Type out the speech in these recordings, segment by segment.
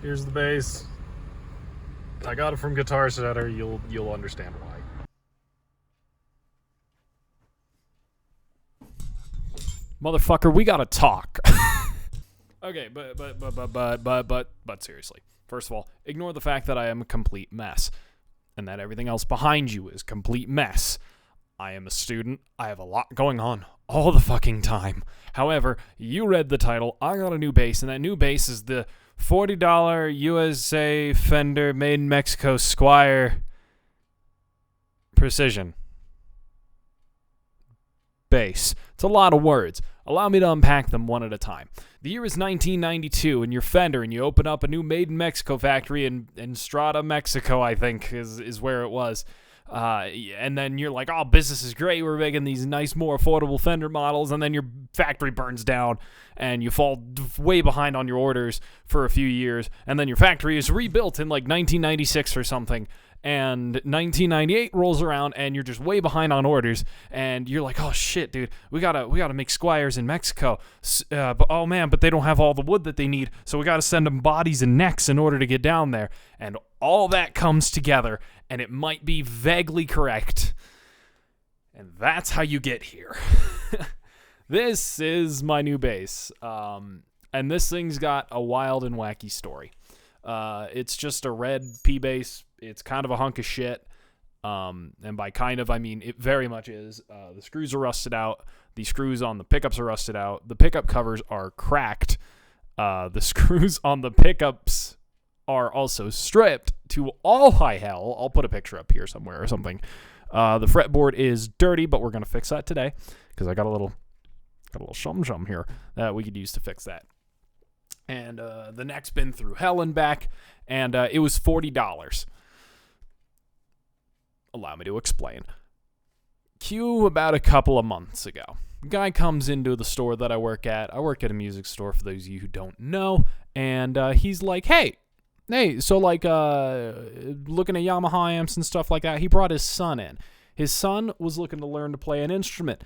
Here's the bass. I got it from Guitar Center. You'll understand why. Motherfucker, we gotta talk. Okay, but seriously. First of all, ignore the fact that I am a complete mess and that everything else behind you is complete mess. I am a student. I have a lot going on all the fucking time. However, you read the title. I got a new bass, and that new bass is the $40 USA Fender made in Mexico Squier Precision bass. It's a lot of words. Allow me to unpack them one at a time. The year is 1992, and you're Fender, and you open up a new made in Mexico factory in Strata, Mexico, I think, is where it was. And then you're like, oh, business is great. We're making these nice, more affordable Fender models. And then your factory burns down and you fall way behind on your orders for a few years. And then your factory is rebuilt in like 1996 or something. And 1998 rolls around and you're just way behind on orders. And you're like, oh shit, dude, we gotta make Squiers in Mexico. But they don't have all the wood that they need. So we gotta send them bodies and necks in order to get down there. And all that comes together, and it might be vaguely correct. And that's how you get here. This is my new bass. And this thing's got a wild and wacky story. It's just a red P bass. It's kind of a hunk of shit. And by kind of, I mean it very much is. The screws are rusted out. The screws on the pickups are rusted out. The pickup covers are cracked. The screws on the pickups are also stripped to all high hell. I'll put a picture up here somewhere or something. The fretboard is dirty, but we're going to fix that today because I got a little shum here that we could use to fix that. And the neck's been through hell and back, and it was $40. Allow me to explain. Cue about a couple of months ago. Guy comes into the store that I work at. I work at a music store, for those of you who don't know. And he's like, hey, so like looking at Yamaha amps and stuff like that, he brought his son in. His son was looking to learn to play an instrument.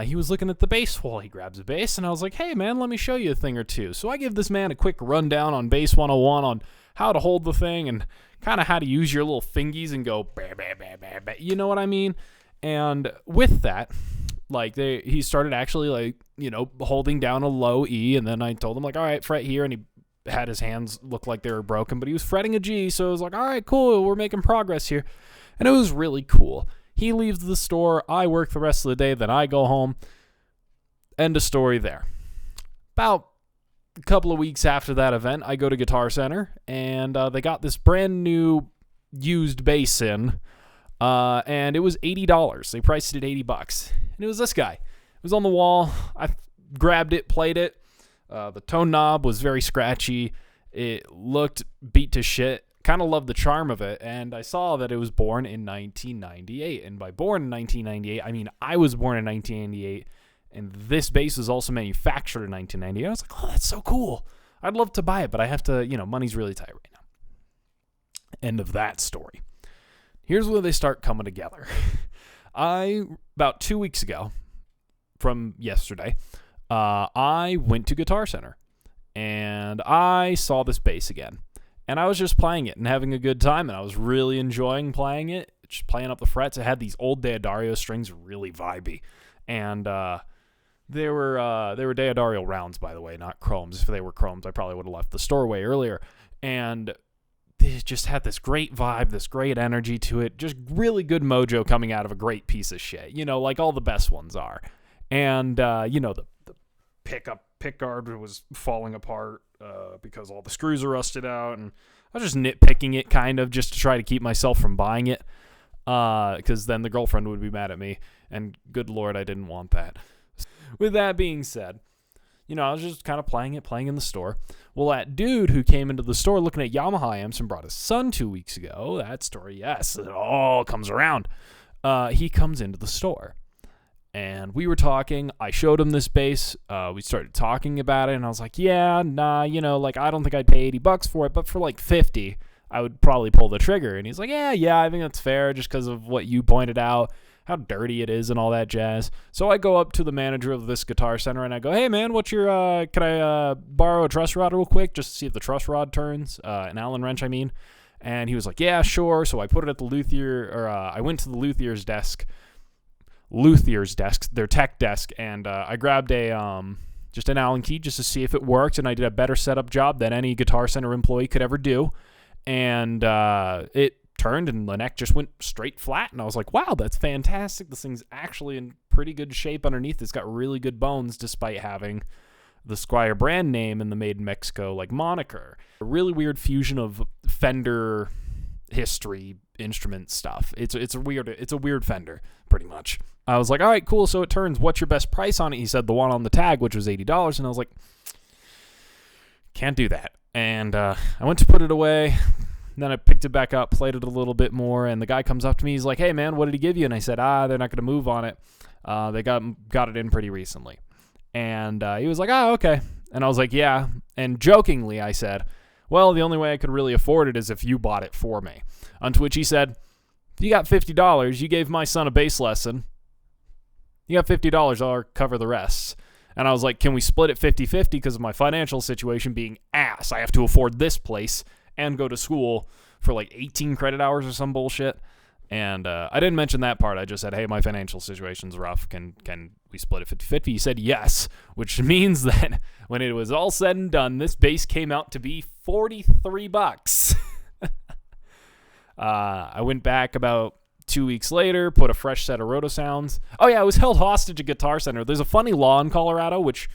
He was looking at the bass wall. He grabs a bass, and I was like, hey, man, let me show you a thing or two. So I give this man a quick rundown on Bass 101 on how to hold the thing and kind of how to use your little fingies and go, bah, bah, bah, bah, bah, you know what I mean? And with that, like he started actually like, holding down a low E, and then I told him like, all right, fret here, and he had his hands look like they were broken, but he was fretting a G, so I was like, all right, cool, we're making progress here. And it was really cool. He leaves the store, I work the rest of the day, then I go home. End of story there. About a couple of weeks after that event, I go to Guitar Center, and they got this brand new used bass in, and it was $80. They priced it at $80, and it was this guy. It was on the wall. I grabbed it, played it. The tone knob was very scratchy. It looked beat to shit. Kind of loved the charm of it, and I saw that it was born in 1998. And by born in 1998, I mean I was born in 1998, and this bass was also manufactured in 1998. I was like, oh, that's so cool. I'd love to buy it, but I have to, money's really tight right now. End of that story. Here's where they start coming together. About 2 weeks ago, from yesterday, I went to Guitar Center, and I saw this bass again. And I was just playing it and having a good time, and I was really enjoying playing it, just playing up the frets. It had these old Deodario strings, really vibey. And they were Deodario rounds, by the way, not chromes. If they were chromes, I probably would have left the store way earlier. And they just had this great vibe, this great energy to it, just really good mojo coming out of a great piece of shit, like all the best ones are. And, the pick guard was falling apart because all the screws are rusted out, and I was just nitpicking it kind of just to try to keep myself from buying it because then the girlfriend would be mad at me, and good Lord, I didn't want that. With that being said, I was just kind of playing in the store. Well, that dude who came into the store looking at Yamaha amps and brought his son 2 weeks ago, that story, yes, it all comes around. He comes into the store. And we were talking. I showed him this bass. We started talking about it, and I was like, yeah, nah, I don't think I'd pay $80 for it, but for like $50, I would probably pull the trigger. And he's like, yeah, I think that's fair just because of what you pointed out, how dirty it is and all that jazz. So I go up to the manager of this Guitar Center and I go, hey man, what's your, can I borrow a truss rod real quick just to see if the truss rod turns, an Allen wrench, I mean. And he was like, yeah, sure. So I put it at the luthier, or I went to the luthier's desk, their tech desk, and I grabbed just an Allen key just to see if it worked, and I did a better setup job than any Guitar Center employee could ever do. And it turned and the neck just went straight flat, and I was like, wow, that's fantastic. This thing's actually in pretty good shape underneath. It's got really good bones despite having the Squier brand name and the Made in Mexico like moniker. A really weird fusion of Fender history instrument stuff. It's a weird Fender, pretty much. I was like, all right, cool, so it turns. What's your best price on it? He said the one on the tag, which was $80, and I was like, can't do that. And I went to put it away. Then I picked it back up, played it a little bit more, and the guy comes up to me. He's like, hey, man, what did he give you? And I said, they're not going to move on it. They got it in pretty recently. And he was like, oh, okay. And I was like, yeah. And jokingly, I said, well, the only way I could really afford it is if you bought it for me. On to which he said, if you got $50, you gave my son a bass lesson. You got $50, I'll cover the rest. And I was like, can we split it 50-50 because of my financial situation being ass? I have to afford this place and go to school for like 18 credit hours or some bullshit. And I didn't mention that part. I just said, hey, my financial situation's rough. Can we split it 50-50? He said yes, which means that when it was all said and done, this bass came out to be $43. I went back about 2 weeks later, put a fresh set of roto sounds. Oh yeah, I was held hostage at Guitar Center. There's a funny law in Colorado, which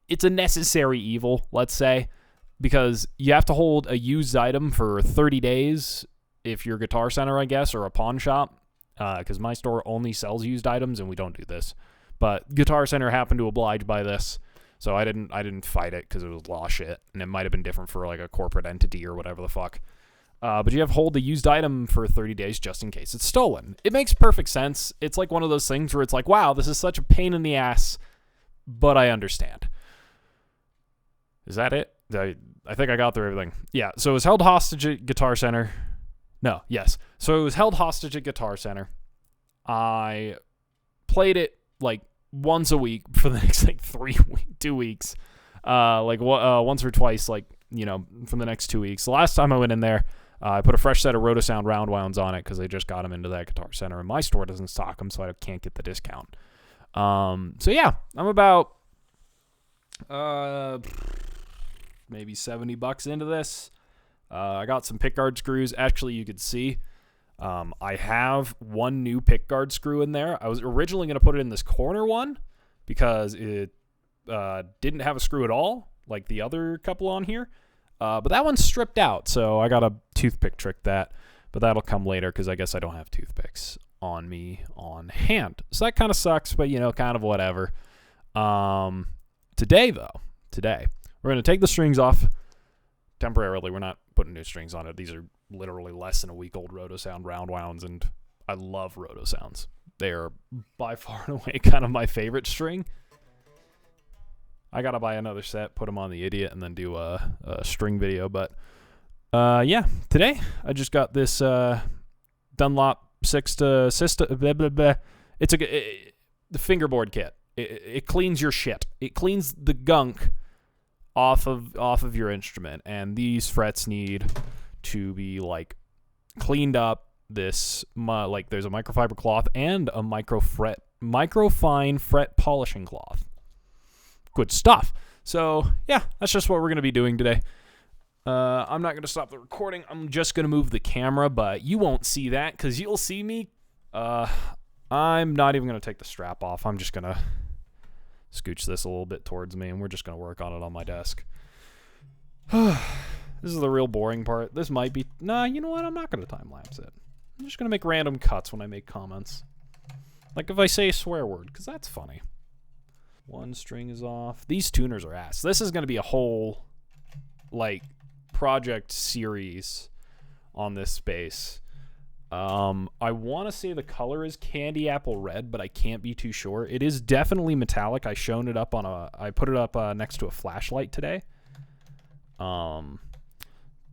it's a necessary evil, let's say, because you have to hold a used item for 30 days if you're Guitar Center, I guess, or a pawn shop, because my store only sells used items, and we don't do this. But Guitar Center happened to oblige by this, so I didn't fight it because it was law shit, and it might have been different for like a corporate entity or whatever the fuck. But you have to hold the used item for 30 days just in case it's stolen. It makes perfect sense. It's like one of those things where it's like, wow, this is such a pain in the ass, but I understand. Is that it? I think I got through everything. Yeah, so it was held hostage at Guitar Center. No, yes. So it was held hostage at Guitar Center. I played it like once a week for the next like 2 weeks. Once or twice, like, you know, for the next 2 weeks. The last time I went in there, I put a fresh set of Rotosound round wounds on it because they just got them into that Guitar Center, and my store doesn't stock them, so I can't get the discount. So yeah, I'm about maybe $70 into this. I got some pickguard screws. Actually, you could see I have one new pickguard screw in there. I was originally going to put it in this corner one because it didn't have a screw at all, like the other couple on here. But that one's stripped out, so I got a toothpick trick that. But that'll come later because I guess I don't have toothpicks on me on hand. So that kind of sucks, but, you know, kind of whatever. Today, we're going to take the strings off temporarily. We're not putting new strings on it. These are literally less than a week old Rotosound round wounds, and I love Rotosounds. They are by far and away kind of my favorite string. I gotta buy another set, put them on the Idiot, and then do a string video. But yeah, today I just got this Dunlop 6 to system. Blah, blah, blah. It's the fingerboard kit. It cleans your shit. It cleans the gunk off of your instrument, and these frets need to be like cleaned up. There's a microfiber cloth and a microfine fret polishing cloth. Good stuff. So yeah, that's just what we're gonna be doing today. I'm not gonna stop the recording. I'm just gonna move the camera, but you won't see that because you'll see me. I'm not even gonna take the strap off. I'm just gonna scooch this a little bit towards me, and we're just going to work on it on my desk. This is the real boring part. This might be... Nah, you know what? I'm not going to time-lapse it. I'm just going to make random cuts when I make comments. Like if I say a swear word, because that's funny. One string is off. These tuners are ass. This is going to be a whole, like, project series on this space. I want to say the color is candy apple red, but I can't be too sure. It is definitely metallic. I put it up next to a flashlight today. But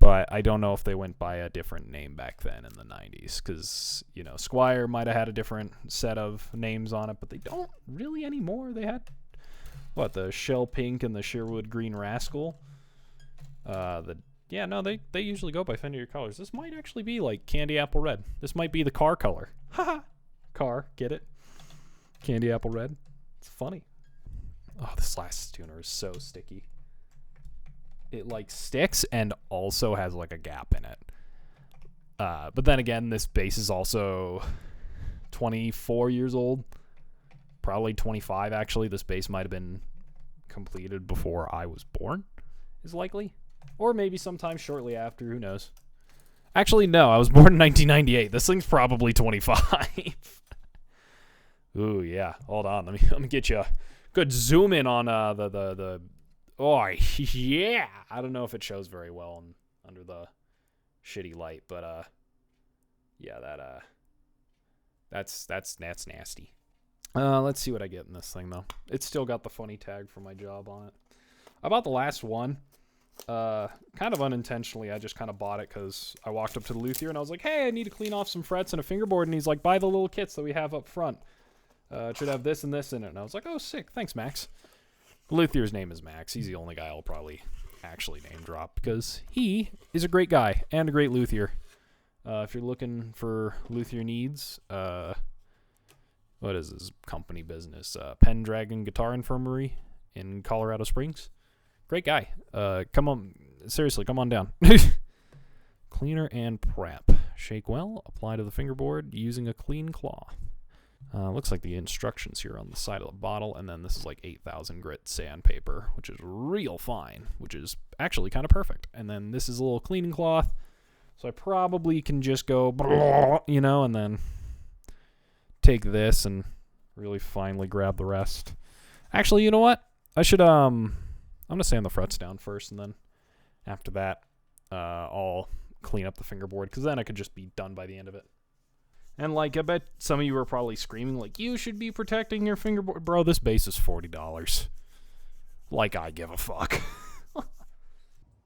But I don't know if they went by a different name back then in the 90s, because, you know, Squier might have had a different set of names on it, but they don't really anymore. They had, what, the Shell Pink and the Sherwood Green Rascal? Yeah, no, they usually go by Fender colors. This might actually be like Candy Apple Red. This might be the car color. Haha. Car, get it? Candy Apple Red. It's funny. Oh, this last tuner is so sticky. It like sticks and also has like a gap in it. But then again, this bass is also 24 years old. Probably 25 actually. This bass might have been completed before I was born, is likely. Or maybe sometime shortly after, who knows. Actually, no, I was born in 1998. This thing's probably 25. Ooh, yeah. Hold on, let me get you a good zoom in on the oh, yeah. I don't know if it shows very well under the shitty light, but yeah, that's nasty. Let's see what I get in this thing though. It's still got the funny tag for my job on it. I bought the last one. Kind of unintentionally. I just kind of bought it because I walked up to the luthier and I was like, hey, I need to clean off some frets and a fingerboard, and he's like, buy the little kits that we have up front. It should have this and this in it. And I was like, oh, sick, thanks, Max. The luthier's name is Max. He's the only guy I'll probably actually name drop because he is a great guy and a great luthier. If you're looking for luthier needs, what is his company business? Pendragon Guitar Infirmary in Colorado Springs. Great guy. Come on. Seriously, come on down. Cleaner and prep. Shake well. Apply to the fingerboard using a clean cloth. Looks like the instructions here on the side of the bottle, and then this is like 8,000 grit sandpaper, which is real fine, which is actually kind of perfect. And then this is a little cleaning cloth, so I probably can just go, you know, and then take this and really finely grab the rest. Actually, you know what? I should, I'm going to sand the frets down first, and then after that, I'll clean up the fingerboard, because then I could just be done by the end of it. And, like, I bet some of you are probably screaming, like, you should be protecting your fingerboard. Bro, this bass is $40. Like, I give a fuck.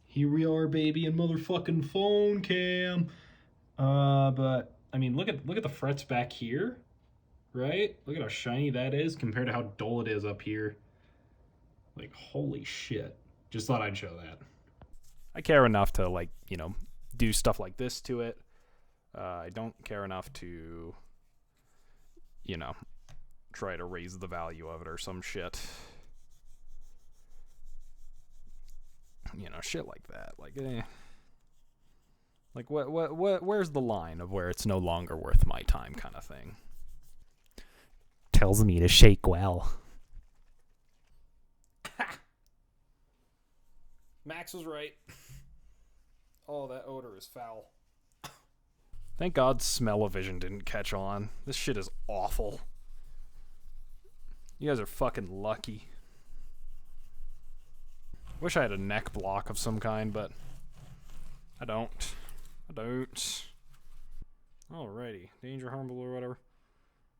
Here we are, baby, in motherfucking phone cam. But, I mean, look at the frets back here, right? Look at how shiny that is compared to how dull it is up here. Like, holy shit. Just thought I'd show that. I care enough to, like, you know, do stuff like this to it. I don't care enough to, you know, try to raise the value of it or some shit. You know, shit like that. Like, like where's the line of where it's no longer worth my time kind of thing? Tells me to shake well. Max was right. Oh, that odor is foul. Thank God Smell-O-Vision didn't catch on. This shit is awful. You guys are fucking lucky. Wish I had a neck block of some kind, but I don't. Alrighty. Danger, harmful, or whatever.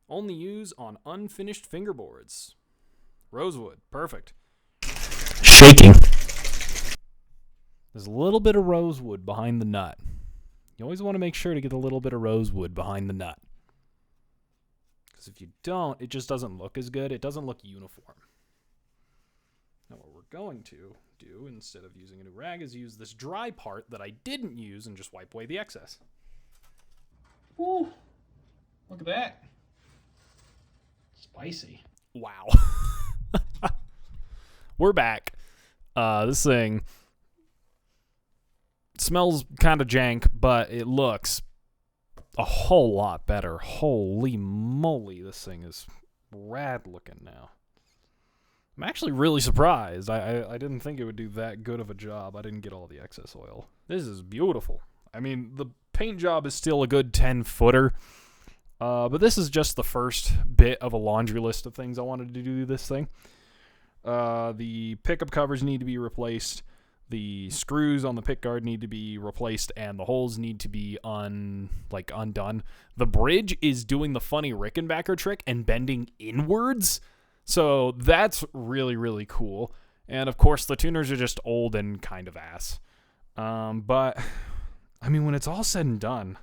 Only use on unfinished fingerboards. Rosewood. Perfect. Shaking. There's a little bit of rosewood behind the nut. You always want to make sure to get a little bit of rosewood behind the nut. Because if you don't, it just doesn't look as good. It doesn't look uniform. Now what we're going to do, instead of using a new rag, is use this dry part that I didn't use and just wipe away the excess. Ooh, look at that. Spicy. Wow. We're back. This thing smells kind of jank, but it looks a whole lot better. Holy moly, this thing is rad looking now. I'm actually really surprised. I didn't think it would do that good of a job. I didn't get all the excess oil. This is beautiful. I mean, the paint job is still a good 10-footer, but this is just the first bit of a laundry list of things I wanted to do this thing. The pickup covers need to be replaced. The screws on the pickguard need to be replaced, and the holes need to be undone. The bridge is doing the funny Rickenbacker trick and bending inwards, so that's really, really cool. And of course, the tuners are just old and kind of ass. But I mean, when it's all said and done,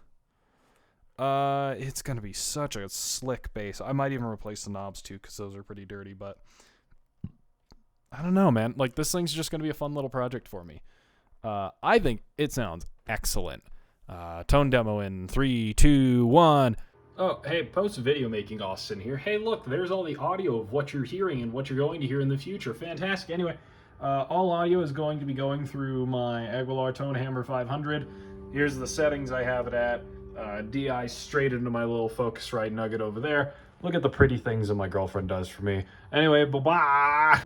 it's gonna be such a slick bass. I might even replace the knobs too, because those are pretty dirty. But I don't know, man. Like, this thing's just gonna be a fun little project for me. I think it sounds excellent. Tone demo in 3, 2, 1. Oh, hey, post-video making Austin here. Hey, look, there's all the audio of what you're hearing and what you're going to hear in the future. Fantastic. Anyway, all audio is going to be going through my Aguilar Tone Hammer 500. Here's the settings I have it at. DI straight into my little Focusrite nugget over there. Look at the pretty things that my girlfriend does for me. Anyway, bye-bye!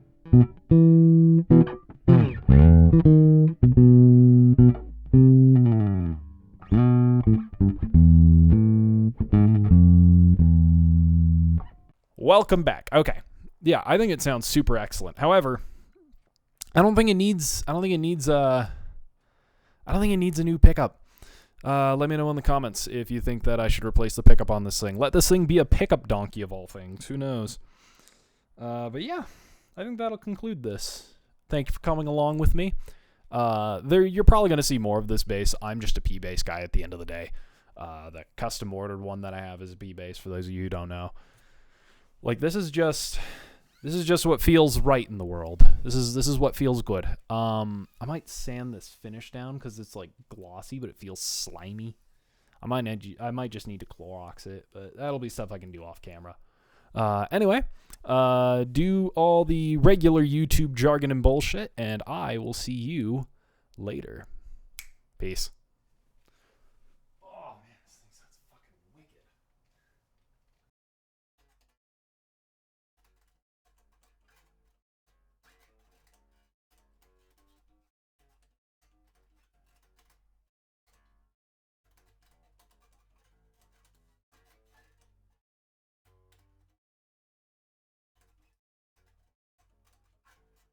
Welcome back. Okay. Yeah, I think it sounds super excellent. However, I don't think it needs a new pickup. Let me know in the comments if you think that I should replace the pickup on this thing. Let this thing be a pickup donkey of all things. Who knows? But yeah, I think that'll conclude this. Thank you for coming along with me. You're probably going to see more of this bass. I'm just a P bass guy at the end of the day. The custom ordered one that I have is a P bass, for those of you who don't know. Like, this is just what feels right in the world. This is what feels good. I might sand this finish down because it's like glossy, but it feels slimy. I might just need to Clorox it, but that'll be stuff I can do off camera. Anyway, do all the regular YouTube jargon and bullshit, and I will see you later. Peace.